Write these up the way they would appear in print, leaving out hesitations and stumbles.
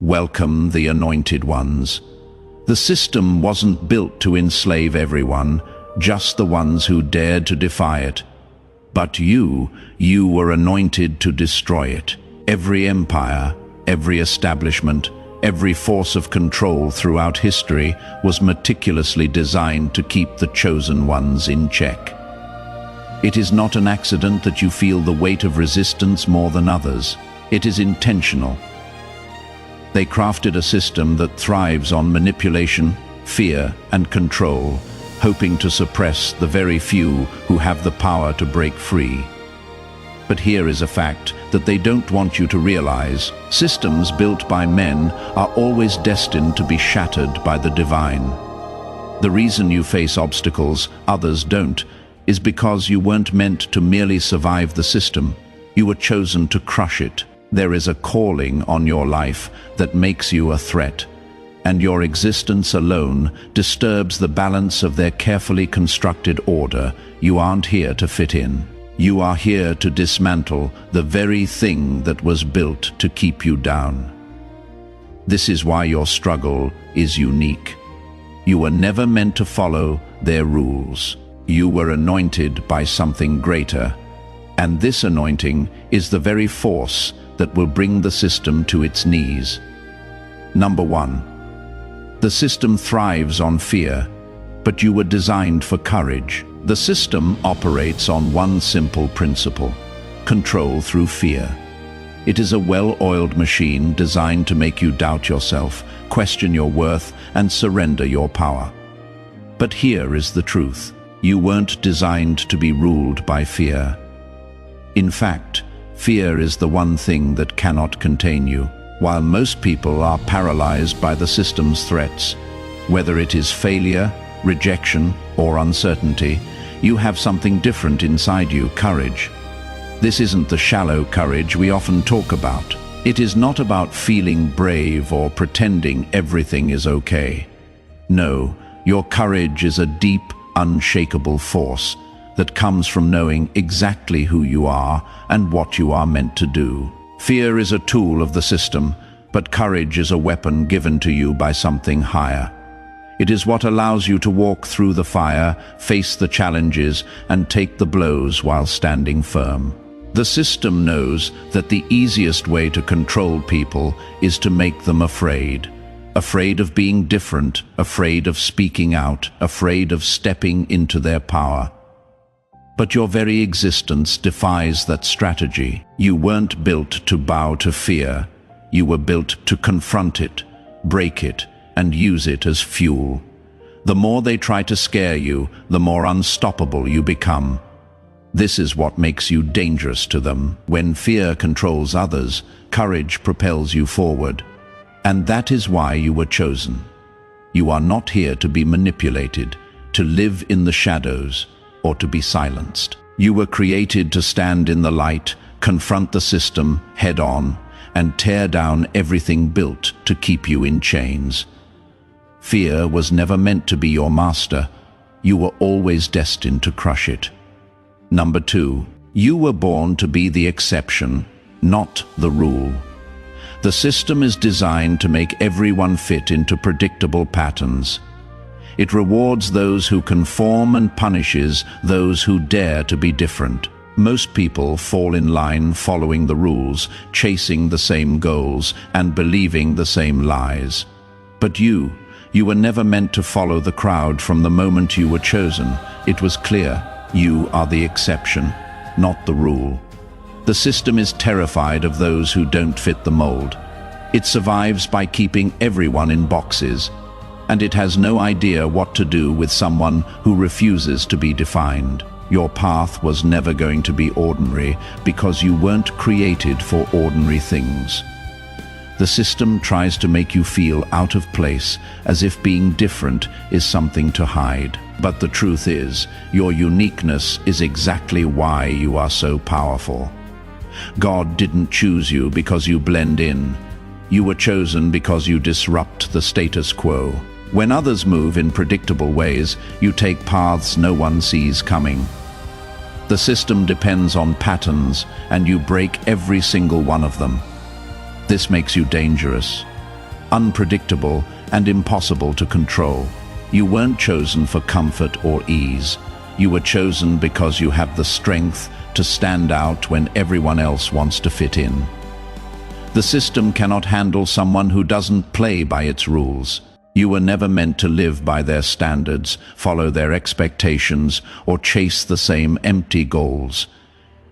Welcome, the anointed ones. The system wasn't built to enslave everyone, just the ones who dared to defy it. But you were anointed to destroy it. Every empire, every establishment, every force of control throughout history was meticulously designed to keep the chosen ones in check. It is not an accident that you feel the weight of resistance more than others. It is intentional. They crafted a system that thrives on manipulation, fear, and control, hoping to suppress the very few who have the power to break free. But here is a fact that they don't want you to realize. Systems built by men are always destined to be shattered by the divine. The reason you face obstacles others don't is because you weren't meant to merely survive the system. You were chosen to crush it. There is a calling on your life that makes you a threat, and your existence alone disturbs the balance of their carefully constructed order. You aren't here to fit in. You are here to dismantle the very thing that was built to keep you down. This is why your struggle is unique. You were never meant to follow their rules. You were anointed by something greater, and this anointing is the very force that will bring the system to its knees. Number 1. The system thrives on fear, but you were designed for courage. The system operates on one simple principle: control through fear. It is a well-oiled machine designed to make you doubt yourself, question your worth, and surrender your power. But here is the truth. You weren't designed to be ruled by fear. In fact, fear is the one thing that cannot contain you. While most people are paralyzed by the system's threats, whether it is failure, rejection, or uncertainty, you have something different inside you: courage. This isn't the shallow courage we often talk about. It is not about feeling brave or pretending everything is okay. No, your courage is a deep, unshakable force that comes from knowing exactly who you are and what you are meant to do. Fear is a tool of the system, but courage is a weapon given to you by something higher. It is what allows you to walk through the fire, face the challenges, and take the blows while standing firm. The system knows that the easiest way to control people is to make them afraid. Afraid of being different, afraid of speaking out, afraid of stepping into their power. But your very existence defies that strategy. You weren't built to bow to fear. You were built to confront it, break it, and use it as fuel. The more they try to scare you, the more unstoppable you become. This is what makes you dangerous to them. When fear controls others, courage propels you forward. And that is why you were chosen. You are not here to be manipulated, to live in the shadows, or to be silenced. You were created to stand in the light, confront the system head on, and tear down everything built to keep you in chains. Fear was never meant to be your master. You were always destined to crush it. Number 2, you were born to be the exception, not the rule. The system is designed to make everyone fit into predictable patterns. It rewards those who conform and punishes those who dare to be different. Most people fall in line following the rules, chasing the same goals, and believing the same lies. But you were never meant to follow the crowd. From the moment you were chosen, it was clear: you are the exception, not the rule. The system is terrified of those who don't fit the mold. It survives by keeping everyone in boxes, and it has no idea what to do with someone who refuses to be defined. Your path was never going to be ordinary because you weren't created for ordinary things. The system tries to make you feel out of place, as if being different is something to hide. But the truth is, your uniqueness is exactly why you are so powerful. God didn't choose you because you blend in. You were chosen because you disrupt the status quo. When others move in predictable ways, you take paths no one sees coming. The system depends on patterns, and you break every single one of them. This makes you dangerous. unpredictable, and impossible to control. You weren't chosen for comfort or ease. You were chosen because you have the strength to stand out when everyone else wants to fit in. The system cannot handle someone who doesn't play by its rules. You were never meant to live by their standards, follow their expectations, or chase the same empty goals.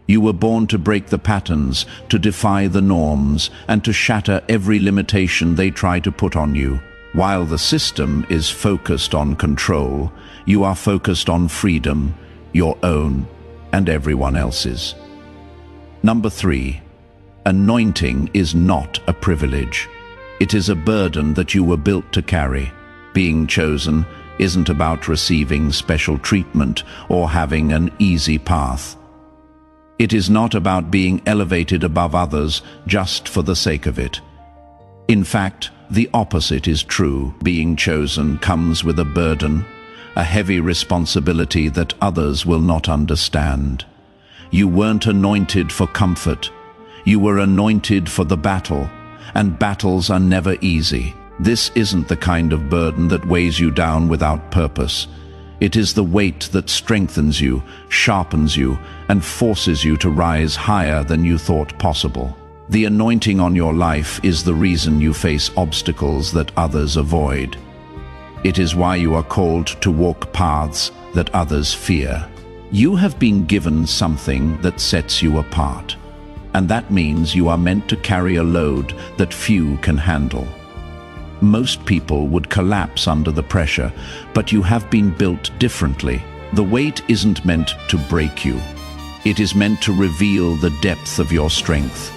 You were born to break the patterns, to defy the norms, and to shatter every limitation they try to put on you. While the system is focused on control, you are focused on freedom, your own and everyone else's. Number 3. Anointing is not a privilege. It is a burden that you were built to carry. Being chosen isn't about receiving special treatment or having an easy path. It is not about being elevated above others just for the sake of it. In fact, the opposite is true. Being chosen comes with a burden, a heavy responsibility that others will not understand. You weren't anointed for comfort. You were anointed for the battle, and battles are never easy. This isn't the kind of burden that weighs you down without purpose. It is the weight that strengthens you, sharpens you, and forces you to rise higher than you thought possible. The anointing on your life is the reason you face obstacles that others avoid. It is why you are called to walk paths that others fear. You have been given something that sets you apart, and that means you are meant to carry a load that few can handle. Most people would collapse under the pressure, but you have been built differently. The weight isn't meant to break you. It is meant to reveal the depth of your strength.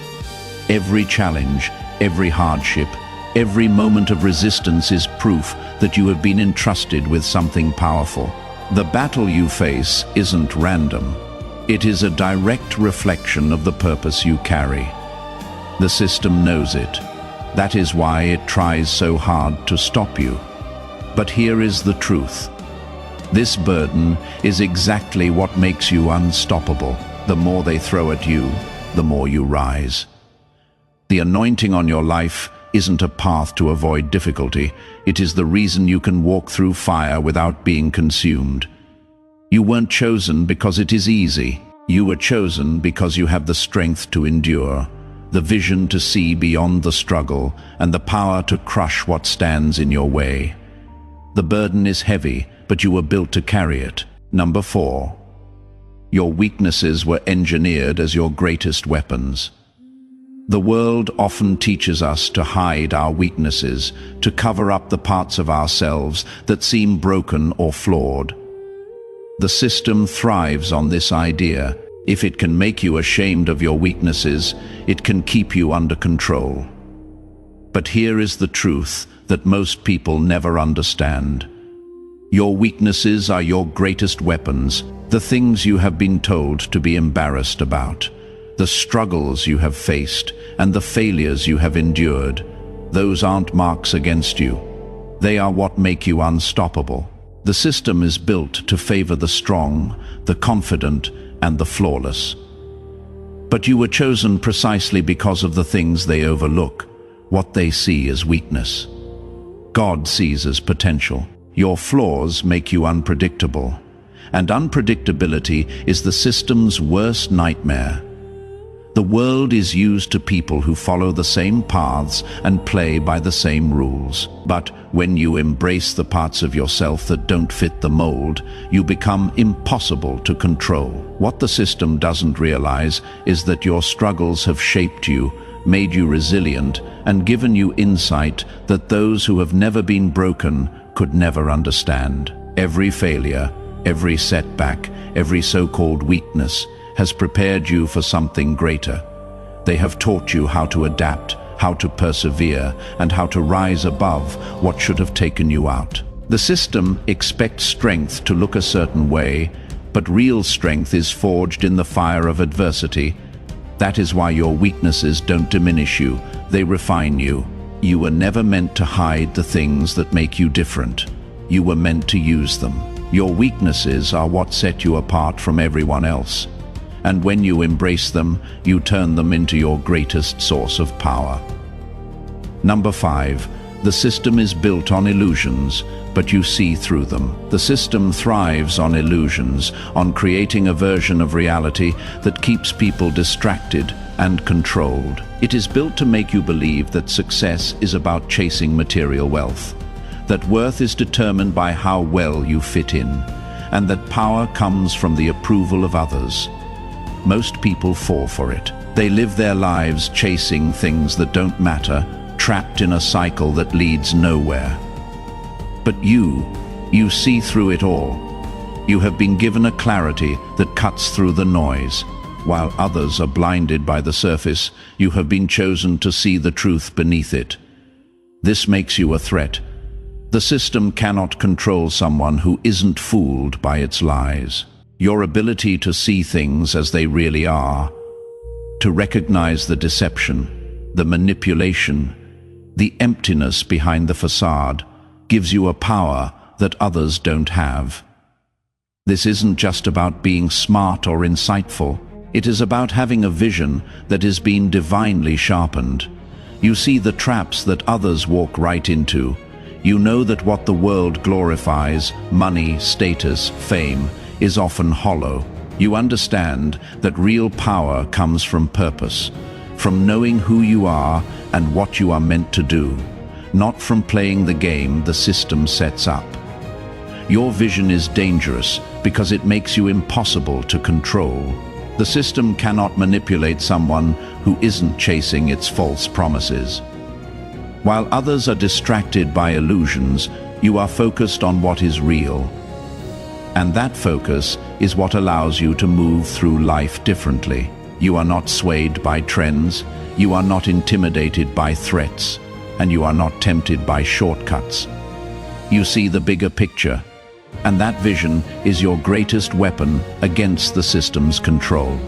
Every challenge, every hardship, every moment of resistance is proof that you have been entrusted with something powerful. The battle you face isn't random. It is a direct reflection of the purpose you carry. The system knows it. That is why it tries so hard to stop you. But here is the truth. This burden is exactly what makes you unstoppable. The more they throw at you, the more you rise. The anointing on your life isn't a path to avoid difficulty. It is the reason you can walk through fire without being consumed. You weren't chosen because it is easy. You were chosen because you have the strength to endure, the vision to see beyond the struggle, and the power to crush what stands in your way. The burden is heavy, but you were built to carry it. Number 4. Your weaknesses were engineered as your greatest weapons. The world often teaches us to hide our weaknesses, to cover up the parts of ourselves that seem broken or flawed. The system thrives on this idea. If it can make you ashamed of your weaknesses, it can keep you under control. But here is the truth that most people never understand. Your weaknesses are your greatest weapons, the things you have been told to be embarrassed about, the struggles you have faced, and the failures you have endured. Those aren't marks against you. They are what make you unstoppable. The system is built to favor the strong, the confident, and the flawless. But you were chosen precisely because of the things they overlook, what they see as weakness. God sees as potential. Your flaws make you unpredictable, and unpredictability is the system's worst nightmare. The world is used to people who follow the same paths and play by the same rules. But when you embrace the parts of yourself that don't fit the mold, you become impossible to control. What the system doesn't realize is that your struggles have shaped you, made you resilient, and given you insight that those who have never been broken could never understand. Every failure, every setback, every so-called weakness has prepared you for something greater. They have taught you how to adapt, how to persevere, and how to rise above what should have taken you out. The system expects strength to look a certain way, but real strength is forged in the fire of adversity. That is why your weaknesses don't diminish you, they refine you. You were never meant to hide the things that make you different. You were meant to use them. Your weaknesses are what set you apart from everyone else. And when you embrace them, you turn them into your greatest source of power. Number 5. The system is built on illusions, but you see through them. The system thrives on illusions, on creating a version of reality that keeps people distracted and controlled. It is built to make you believe that success is about chasing material wealth, that worth is determined by how well you fit in, and that power comes from the approval of others. Most people fall for it. They live their lives chasing things that don't matter, trapped in a cycle that leads nowhere. But you see through it all. You have been given a clarity that cuts through the noise. While others are blinded by the surface, you have been chosen to see the truth beneath it. This makes you a threat. The system cannot control someone who isn't fooled by its lies. Your ability to see things as they really are, to recognize the deception, the manipulation, the emptiness behind the facade, gives you a power that others don't have. This isn't just about being smart or insightful. It is about having a vision that is being divinely sharpened. You see the traps that others walk right into. You know that what the world glorifies, money, status, fame, is often hollow. You understand that real power comes from purpose, from knowing who you are and what you are meant to do, not from playing the game the system sets up. Your vision is dangerous because it makes you impossible to control. The system cannot manipulate someone who isn't chasing its false promises. While others are distracted by illusions, you are focused on what is real. And that focus is what allows you to move through life differently. You are not swayed by trends, you are not intimidated by threats, and you are not tempted by shortcuts. You see the bigger picture, and that vision is your greatest weapon against the system's control.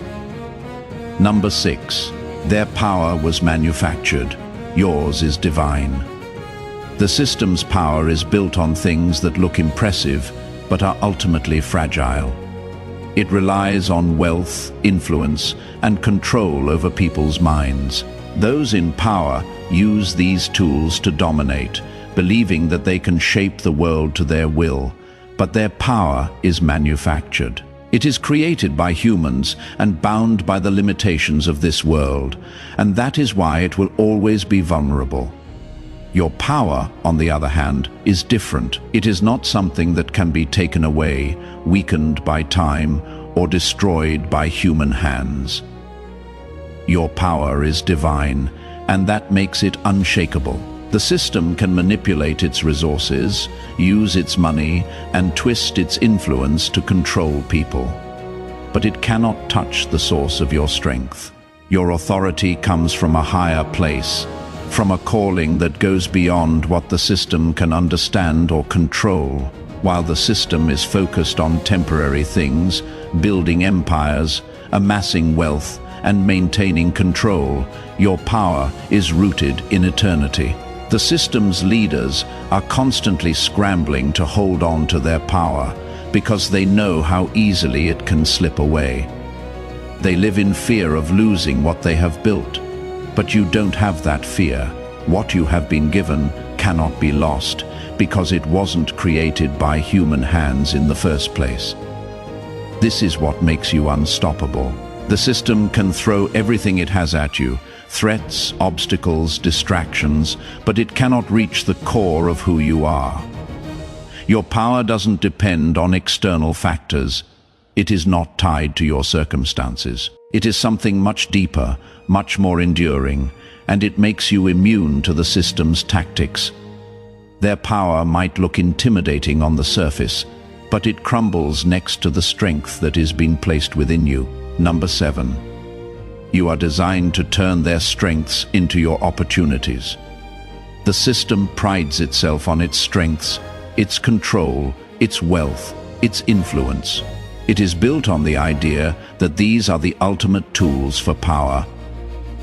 Number 6. Their power was manufactured. Yours is divine. The system's power is built on things that look impressive, but are ultimately fragile. It relies on wealth, influence, and control over people's minds. Those in power use these tools to dominate, believing that they can shape the world to their will, but their power is manufactured. It is created by humans and bound by the limitations of this world, and that is why it will always be vulnerable. Your power, on the other hand, is different. It is not something that can be taken away, weakened by time, or destroyed by human hands. Your power is divine, and that makes it unshakable. The system can manipulate its resources, use its money, and twist its influence to control people. But it cannot touch the source of your strength. Your authority comes from a higher place, from a calling that goes beyond what the system can understand or control. While the system is focused on temporary things, building empires, amassing wealth, and maintaining control, your power is rooted in eternity. The system's leaders are constantly scrambling to hold on to their power because they know how easily it can slip away. They live in fear of losing what they have built. But you don't have that fear. What you have been given cannot be lost because it wasn't created by human hands in the first place. This is what makes you unstoppable. The system can throw everything it has at you, threats, obstacles, distractions, but it cannot reach the core of who you are. Your power doesn't depend on external factors. It is not tied to your circumstances. It is something much deeper, much more enduring, and it makes you immune to the system's tactics. Their power might look intimidating on the surface, but it crumbles next to the strength that is being placed within you. Number 7. You are designed to turn their strengths into your opportunities. The system prides itself on its strengths, its control, its wealth, its influence. It is built on the idea that these are the ultimate tools for power.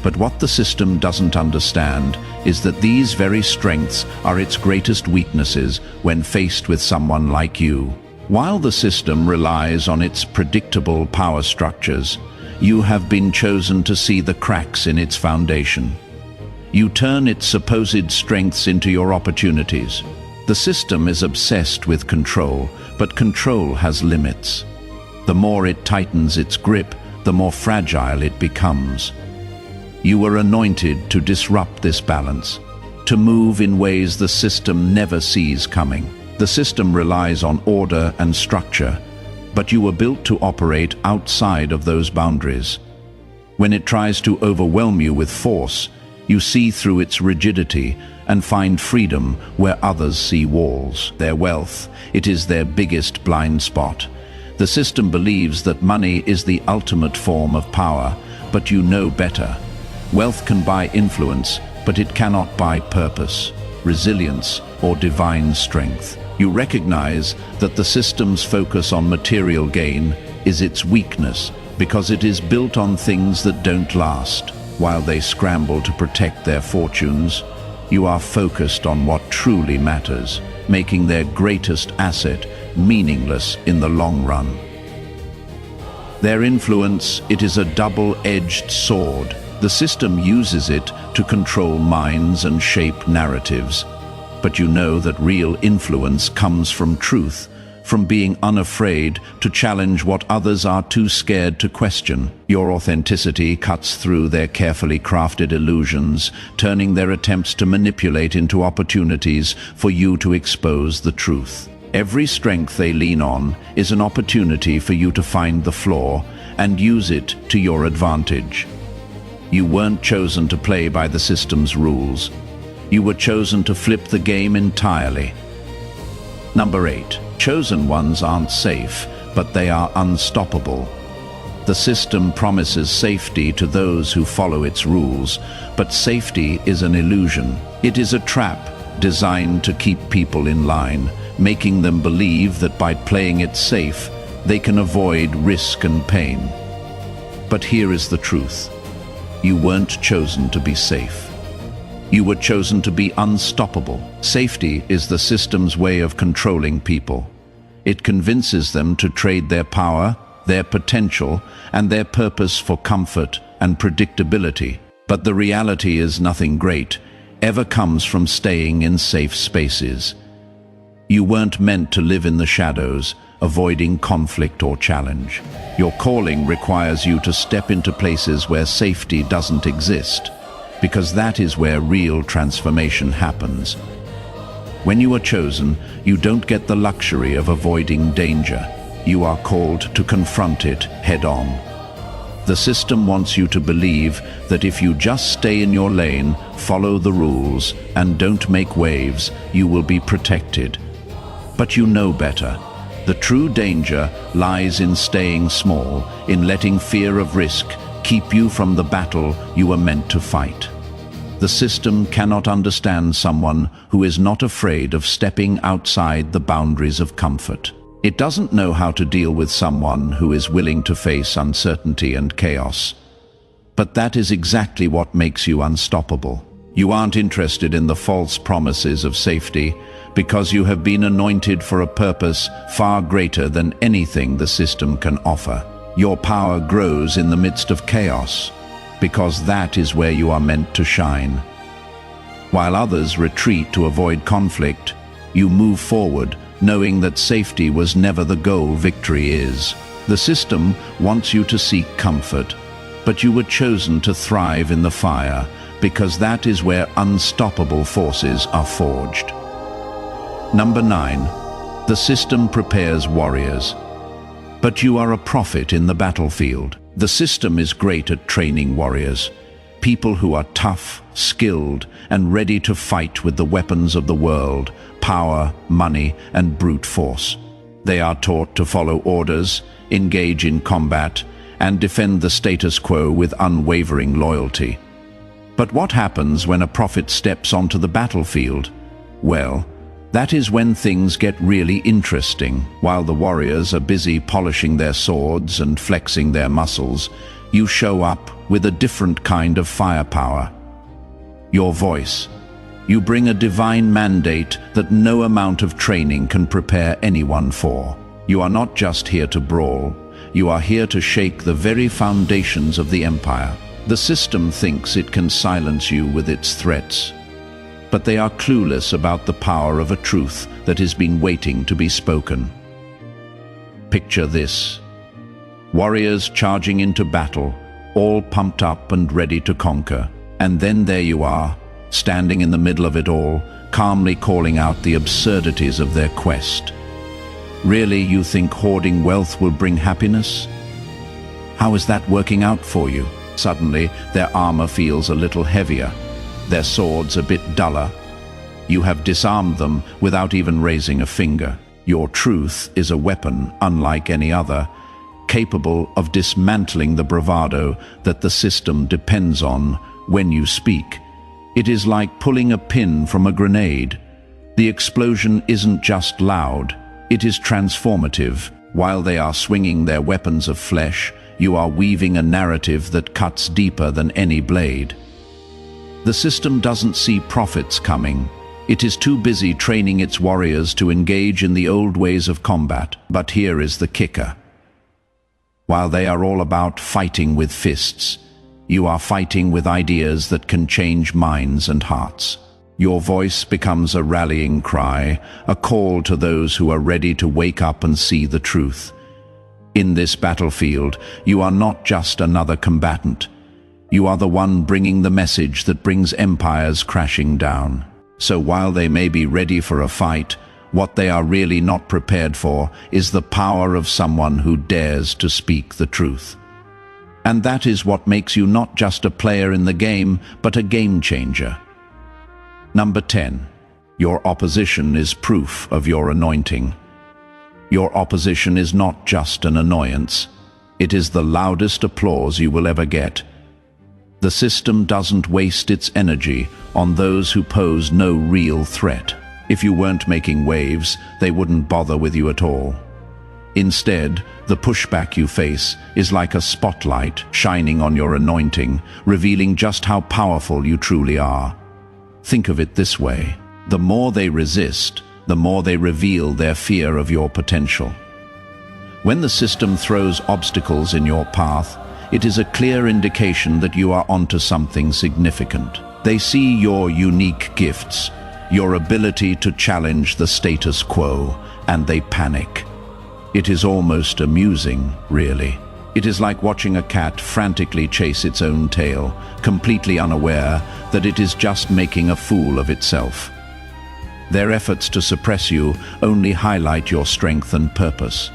But what the system doesn't understand is that these very strengths are its greatest weaknesses when faced with someone like you. While the system relies on its predictable power structures, you have been chosen to see the cracks in its foundation. You turn its supposed strengths into your opportunities. The system is obsessed with control, but control has limits. The more it tightens its grip, the more fragile it becomes. You were anointed to disrupt this balance, to move in ways the system never sees coming. The system relies on order and structure, but you were built to operate outside of those boundaries. When it tries to overwhelm you with force, you see through its rigidity and find freedom where others see walls. Their wealth, it is their biggest blind spot. The system believes that money is the ultimate form of power, but you know better. Wealth can buy influence, but it cannot buy purpose, resilience, or divine strength. You recognize that the system's focus on material gain is its weakness, because it is built on things that don't last. While they scramble to protect their fortunes, you are focused on what truly matters, making their greatest asset meaningless in the long run. Their influence, it is a double-edged sword. The system uses it to control minds and shape narratives. But you know that real influence comes from truth, from being unafraid to challenge what others are too scared to question. Your authenticity cuts through their carefully crafted illusions, turning their attempts to manipulate into opportunities for you to expose the truth. Every strength they lean on is an opportunity for you to find the flaw and use it to your advantage. You weren't chosen to play by the system's rules. You were chosen to flip the game entirely. Number 8. Chosen ones aren't safe, but they are unstoppable. The system promises safety to those who follow its rules, but safety is an illusion. It is a trap designed to keep people in line, making them believe that by playing it safe, they can avoid risk and pain. But here is the truth. You weren't chosen to be safe. You were chosen to be unstoppable. Safety is the system's way of controlling people. It convinces them to trade their power, their potential, and their purpose for comfort and predictability. But the reality is nothing great ever comes from staying in safe spaces. You weren't meant to live in the shadows, avoiding conflict or challenge. Your calling requires you to step into places where safety doesn't exist, because that is where real transformation happens. When you are chosen, you don't get the luxury of avoiding danger. You are called to confront it head-on. The system wants you to believe that if you just stay in your lane, follow the rules, and don't make waves, you will be protected. But you know better. The true danger lies in staying small, in letting fear of risk keep you from the battle you were meant to fight. The system cannot understand someone who is not afraid of stepping outside the boundaries of comfort. It doesn't know how to deal with someone who is willing to face uncertainty and chaos. But that is exactly what makes you unstoppable. You aren't interested in the false promises of safety because you have been anointed for a purpose far greater than anything the system can offer. Your power grows in the midst of chaos, because that is where you are meant to shine. While others retreat to avoid conflict, you move forward, knowing that safety was never the goal, victory is. The system wants you to seek comfort, but you were chosen to thrive in the fire, because that is where unstoppable forces are forged. Number 9. The system prepares warriors, but you are a prophet in the battlefield. The system is great at training warriors, people who are tough, skilled, and ready to fight with the weapons of the world, power, money, and brute force. They are taught to follow orders, engage in combat, and defend the status quo with unwavering loyalty. But what happens when a prophet steps onto the battlefield? Well, that is when things get really interesting. While the warriors are busy polishing their swords and flexing their muscles, you show up with a different kind of firepower. Your voice. You bring a divine mandate that no amount of training can prepare anyone for. You are not just here to brawl. You are here to shake the very foundations of the empire. The system thinks it can silence you with its threats, but they are clueless about the power of a truth that has been waiting to be spoken. Picture this: warriors charging into battle, all pumped up and ready to conquer. And then there you are, standing in the middle of it all, calmly calling out the absurdities of their quest. Really, you think hoarding wealth will bring happiness? How is that working out for you? Suddenly, their armor feels a little heavier, their swords a bit duller. You have disarmed them without even raising a finger. Your truth is a weapon unlike any other, capable of dismantling the bravado that the system depends on when you speak. It is like pulling a pin from a grenade. The explosion isn't just loud, it is transformative. While they are swinging their weapons of flesh, you are weaving a narrative that cuts deeper than any blade. The system doesn't see profits coming. It is too busy training its warriors to engage in the old ways of combat. But here is the kicker. While they are all about fighting with fists, you are fighting with ideas that can change minds and hearts. Your voice becomes a rallying cry, a call to those who are ready to wake up and see the truth. In this battlefield, you are not just another combatant. You are the one bringing the message that brings empires crashing down. So while they may be ready for a fight, what they are really not prepared for is the power of someone who dares to speak the truth. And that is what makes you not just a player in the game, but a game changer. Number 10. Your opposition is proof of your anointing. Your opposition is not just an annoyance. It is the loudest applause you will ever get. The system doesn't waste its energy on those who pose no real threat. If you weren't making waves, they wouldn't bother with you at all. Instead, the pushback you face is like a spotlight shining on your anointing, revealing just how powerful you truly are. Think of it this way: the more they resist, the more they reveal their fear of your potential. When the system throws obstacles in your path, it is a clear indication that you are onto something significant. They see your unique gifts, your ability to challenge the status quo, and they panic. It is almost amusing, really. It is like watching a cat frantically chase its own tail, completely unaware that it is just making a fool of itself. Their efforts to suppress you only highlight your strength and purpose.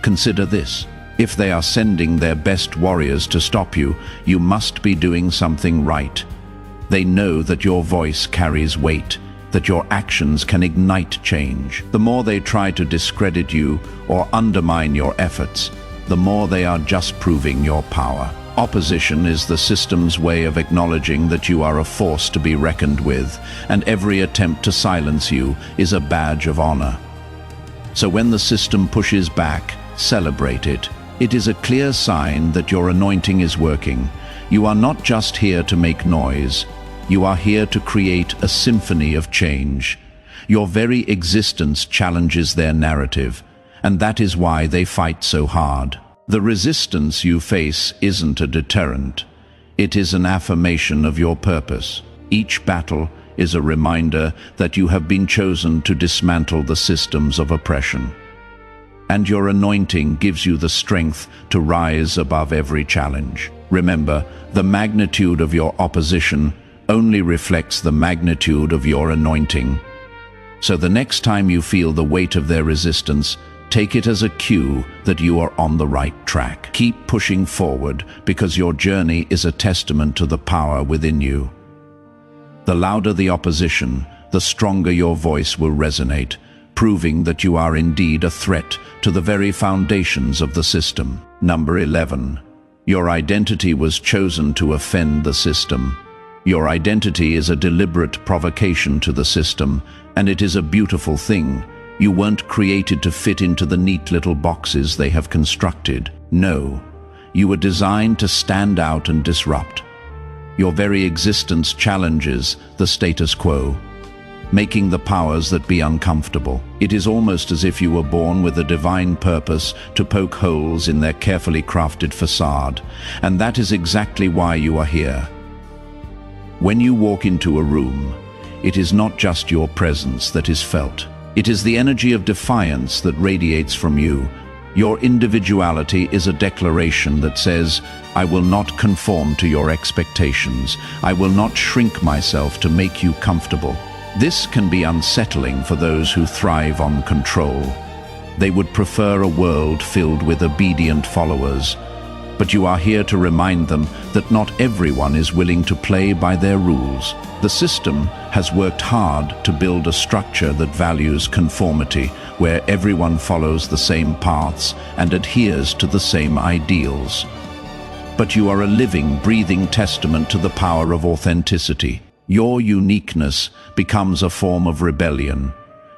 Consider this: if they are sending their best warriors to stop you, you must be doing something right. They know that your voice carries weight, that your actions can ignite change. The more they try to discredit you or undermine your efforts, the more they are just proving your power. Opposition is the system's way of acknowledging that you are a force to be reckoned with, and every attempt to silence you is a badge of honor. So when the system pushes back, celebrate it. It is a clear sign that your anointing is working. You are not just here to make noise. You are here to create a symphony of change. Your very existence challenges their narrative, and that is why they fight so hard. The resistance you face isn't a deterrent. It is an affirmation of your purpose. Each battle is a reminder that you have been chosen to dismantle the systems of oppression. And your anointing gives you the strength to rise above every challenge. Remember, the magnitude of your opposition only reflects the magnitude of your anointing. So the next time you feel the weight of their resistance, take it as a cue that you are on the right track. Keep pushing forward, because your journey is a testament to the power within you. The louder the opposition, the stronger your voice will resonate, proving that you are indeed a threat to the very foundations of the system. Number 11. Your identity was chosen to offend the system. Your identity is a deliberate provocation to the system, and it is a beautiful thing. You weren't created to fit into the neat little boxes they have constructed. No, you were designed to stand out and disrupt. Your very existence challenges the status quo. making the powers that be uncomfortable. It is almost as if you were born with a divine purpose to poke holes in their carefully crafted facade, and that is exactly why you are here. When you walk into a room, it is not just your presence that is felt. It is the energy of defiance that radiates from you. Your individuality is a declaration that says, I will not conform to your expectations. I will not shrink myself to make you comfortable. This can be unsettling for those who thrive on control. They would prefer a world filled with obedient followers. But you are here to remind them that not everyone is willing to play by their rules. The system has worked hard to build a structure that values conformity, where everyone follows the same paths and adheres to the same ideals. But you are a living, breathing testament to the power of authenticity. Your uniqueness becomes a form of rebellion,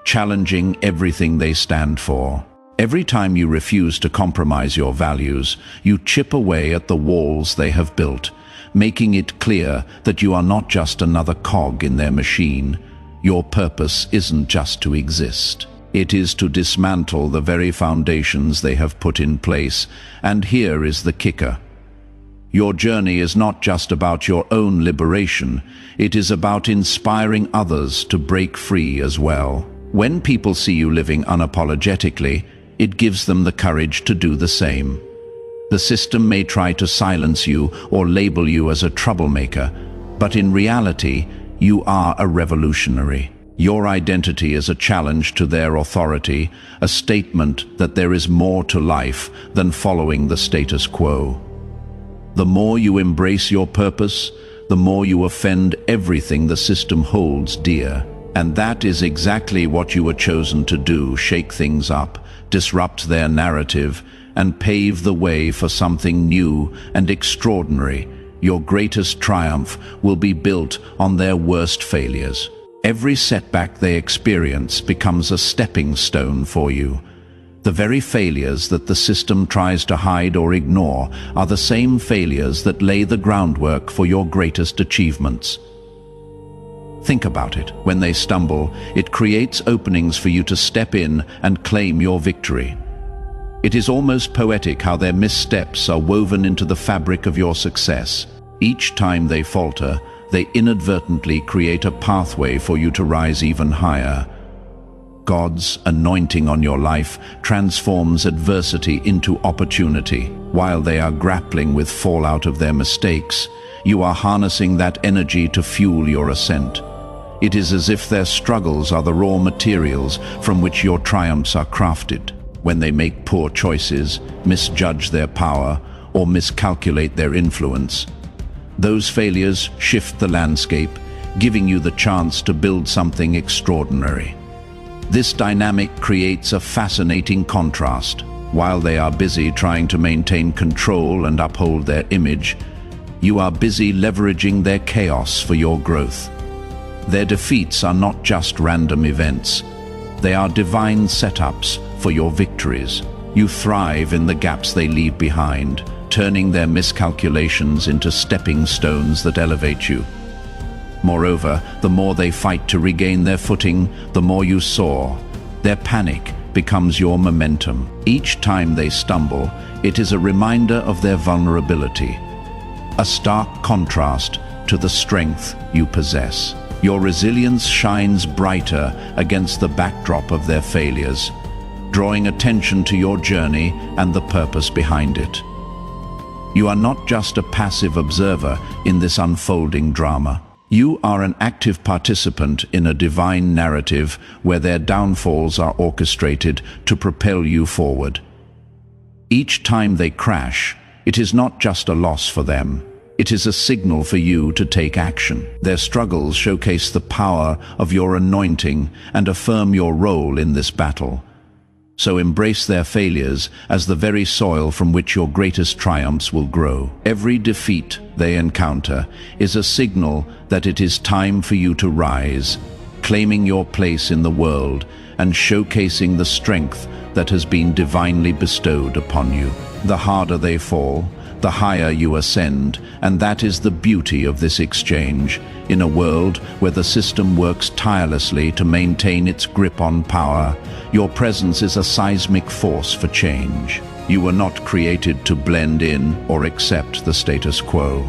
challenging everything they stand for. Every time you refuse to compromise your values, you chip away at the walls they have built, making it clear that you are not just another cog in their machine. Your purpose isn't just to exist. It is to dismantle the very foundations they have put in place. And here is the kicker. Your journey is not just about your own liberation, it is about inspiring others to break free as well. When people see you living unapologetically, it gives them the courage to do the same. The system may try to silence you or label you as a troublemaker, but in reality, you are a revolutionary. Your identity is a challenge to their authority, a statement that there is more to life than following the status quo. The more you embrace your purpose, the more you offend everything the system holds dear. And that is exactly what you were chosen to do: shake things up, disrupt their narrative, and pave the way for something new and extraordinary. Your greatest triumph will be built on their worst failures. Every setback they experience becomes a stepping stone for you. The very failures that the system tries to hide or ignore are the same failures that lay the groundwork for your greatest achievements. Think about it. When they stumble, it creates openings for you to step in and claim your victory. It is almost poetic how their missteps are woven into the fabric of your success. Each time they falter, they inadvertently create a pathway for you to rise even higher. God's anointing on your life transforms adversity into opportunity. While they are grappling with fallout of their mistakes, you are harnessing that energy to fuel your ascent. It is as if their struggles are the raw materials from which your triumphs are crafted. When they make poor choices, misjudge their power, or miscalculate their influence, those failures shift the landscape, giving you the chance to build something extraordinary. This dynamic creates a fascinating contrast. While they are busy trying to maintain control and uphold their image, you are busy leveraging their chaos for your growth. Their defeats are not just random events. They are divine setups for your victories. You thrive in the gaps they leave behind, turning their miscalculations into stepping stones that elevate you. Moreover, the more they fight to regain their footing, the more you soar. Their panic becomes your momentum. Each time they stumble, it is a reminder of their vulnerability, a stark contrast to the strength you possess. Your resilience shines brighter against the backdrop of their failures, drawing attention to your journey and the purpose behind it. You are not just a passive observer in this unfolding drama. You are an active participant in a divine narrative where their downfalls are orchestrated to propel you forward. Each time they crash, it is not just a loss for them. It is a signal for you to take action. Their struggles showcase the power of your anointing and affirm your role in this battle. So embrace their failures as the very soil from which your greatest triumphs will grow. Every defeat they encounter is a signal that it is time for you to rise, claiming your place in the world and showcasing the strength that has been divinely bestowed upon you. The harder they fall, the higher you ascend, and that is the beauty of this exchange. In a world where the system works tirelessly to maintain its grip on power, your presence is a seismic force for change. You were not created to blend in or accept the status quo.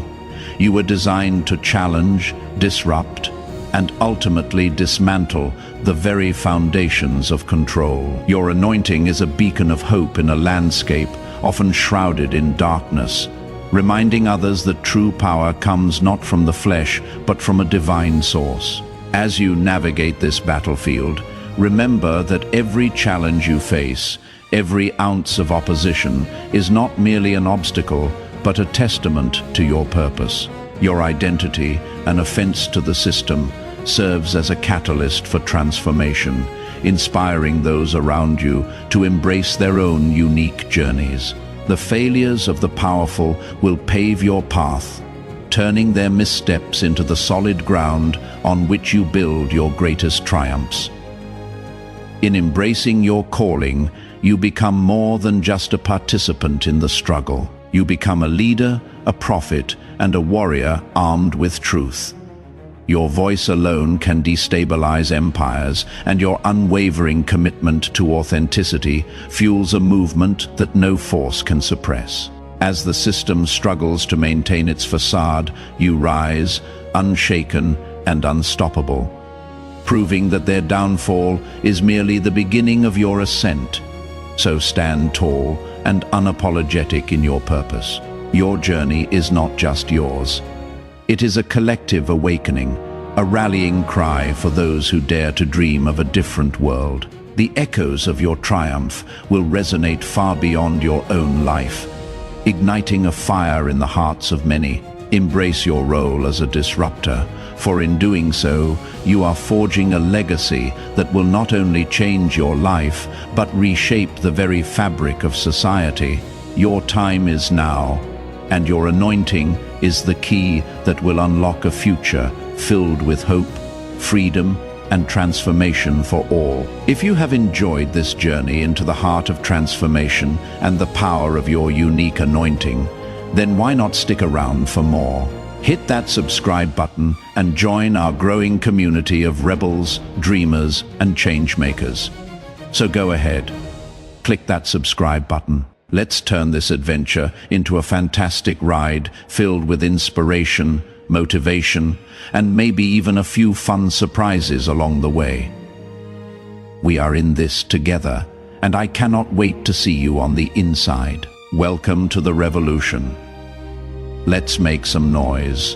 You were designed to challenge, disrupt, and ultimately dismantle the very foundations of control. Your anointing is a beacon of hope in a landscape often shrouded in darkness, reminding others that true power comes not from the flesh, but from a divine source. As you navigate this battlefield, remember that every challenge you face, every ounce of opposition, is not merely an obstacle, but a testament to your purpose. Your identity, an offense to the system, serves as a catalyst for transformation, inspiring those around you to embrace their own unique journeys. The failures of the powerful will pave your path, turning their missteps into the solid ground on which you build your greatest triumphs. In embracing your calling, you become more than just a participant in the struggle. You become a leader, a prophet, and a warrior armed with truth. Your voice alone can destabilize empires, and your unwavering commitment to authenticity fuels a movement that no force can suppress. As the system struggles to maintain its facade, you rise, unshaken and unstoppable, proving that their downfall is merely the beginning of your ascent. So stand tall and unapologetic in your purpose. Your journey is not just yours. It is a collective awakening, a rallying cry for those who dare to dream of a different world. The echoes of your triumph will resonate far beyond your own life, igniting a fire in the hearts of many. Embrace your role as a disruptor, for in doing so, you are forging a legacy that will not only change your life, but reshape the very fabric of society. Your time is now, and your anointing is the key that will unlock a future filled with hope, freedom, and transformation for all. If you have enjoyed this journey into the heart of transformation and the power of your unique anointing, then why not stick around for more? Hit that subscribe button and join our growing community of rebels, dreamers, and changemakers. So go ahead, click that subscribe button. Let's turn this adventure into a fantastic ride filled with inspiration, motivation, and maybe even a few fun surprises along the way. We are in this together, and I cannot wait to see you on the inside. Welcome to the revolution. Let's make some noise.